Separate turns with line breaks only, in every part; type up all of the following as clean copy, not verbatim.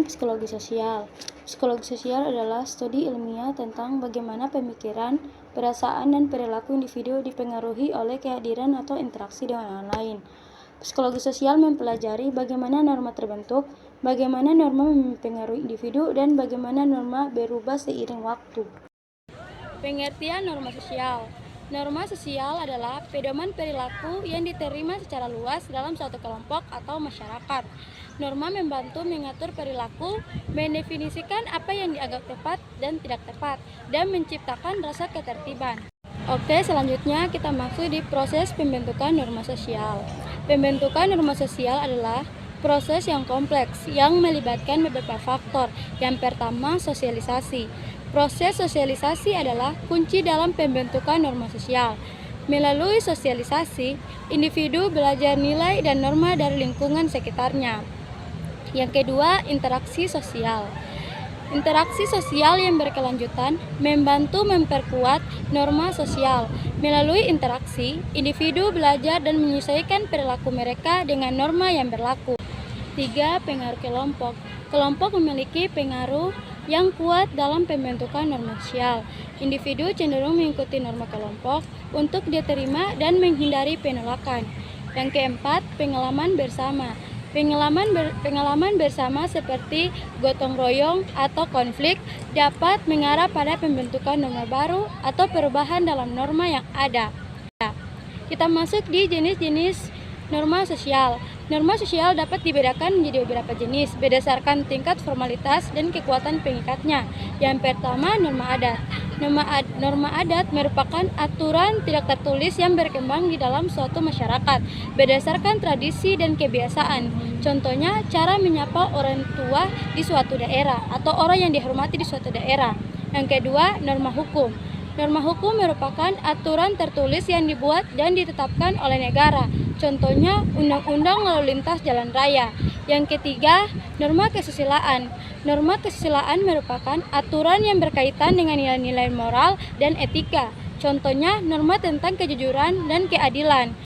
psikologi sosial. Psikologi sosial adalah studi ilmiah tentang bagaimana pemikiran, perasaan, dan perilaku individu dipengaruhi oleh kehadiran atau interaksi dengan orang lain. Psikologi sosial mempelajari bagaimana norma terbentuk, bagaimana norma mempengaruhi individu, dan bagaimana norma berubah seiring waktu. Pengertian norma sosial. Norma sosial adalah pedoman perilaku yang diterima secara luas dalam suatu kelompok atau masyarakat. Norma membantu mengatur perilaku, mendefinisikan apa yang dianggap tepat dan tidak tepat, dan menciptakan rasa ketertiban. Oke, selanjutnya kita masuk di proses pembentukan norma sosial. Pembentukan norma sosial adalah proses yang kompleks yang melibatkan beberapa faktor. Yang pertama, sosialisasi. Proses sosialisasi adalah kunci dalam pembentukan norma sosial. Melalui sosialisasi, individu belajar nilai dan norma dari lingkungan sekitarnya. Yang kedua, interaksi sosial. Interaksi sosial yang berkelanjutan membantu memperkuat norma sosial. Melalui interaksi, individu belajar dan menyesuaikan perilaku mereka dengan norma yang berlaku. 3. Pengaruh kelompok. Kelompok memiliki pengaruh yang kuat dalam pembentukan norma sosial. Individu cenderung mengikuti norma kelompok untuk diterima dan menghindari penolakan. Yang keempat, pengalaman bersama. Pengalaman bersama seperti gotong royong atau konflik dapat mengarah pada pembentukan norma baru atau perubahan dalam norma yang ada. Kita masuk di jenis-jenis norma sosial. Norma sosial dapat dibedakan menjadi beberapa jenis berdasarkan tingkat formalitas dan kekuatan pengikatnya. Yang pertama, norma adat. Norma adat merupakan aturan tidak tertulis yang berkembang di dalam suatu masyarakat berdasarkan tradisi dan kebiasaan. Contohnya, cara menyapa orang tua di suatu daerah atau orang yang dihormati di suatu daerah. Yang kedua, norma hukum. Norma hukum merupakan aturan tertulis yang dibuat dan ditetapkan oleh negara. Contohnya, undang-undang lalu lintas jalan raya. Yang ketiga, norma kesusilaan. Norma kesusilaan merupakan aturan yang berkaitan dengan nilai-nilai moral dan etika. Contohnya, norma tentang kejujuran dan keadilan.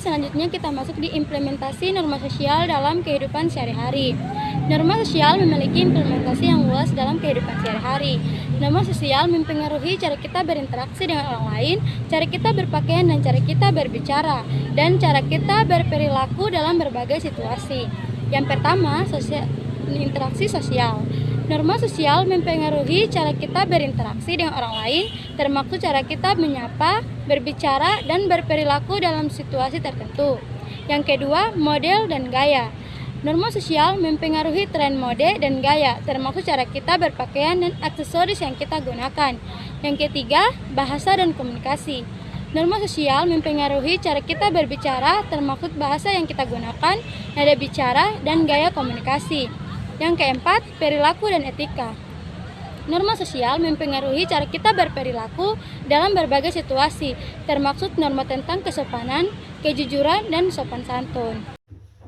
Selanjutnya kita masuk di implementasi norma sosial dalam kehidupan sehari-hari. Norma sosial memiliki implementasi yang luas dalam kehidupan sehari-hari. Norma sosial mempengaruhi cara kita berinteraksi dengan orang lain, cara kita berpakaian dan cara kita berbicara, dan cara kita berperilaku dalam berbagai situasi. Yang pertama, interaksi sosial. Norma sosial mempengaruhi cara kita berinteraksi dengan orang lain, termasuk cara kita menyapa, berbicara, dan berperilaku dalam situasi tertentu. Yang kedua, model dan gaya. Norma sosial mempengaruhi tren mode dan gaya, termasuk cara kita berpakaian dan aksesoris yang kita gunakan. Yang ketiga, bahasa dan komunikasi. Norma sosial mempengaruhi cara kita berbicara, termasuk bahasa yang kita gunakan, nada bicara, dan gaya komunikasi. Yang keempat, perilaku dan etika. Norma sosial mempengaruhi cara kita berperilaku dalam berbagai situasi, termasuk norma tentang kesopanan, kejujuran, dan sopan santun.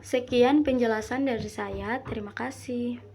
Sekian penjelasan dari saya. Terima kasih.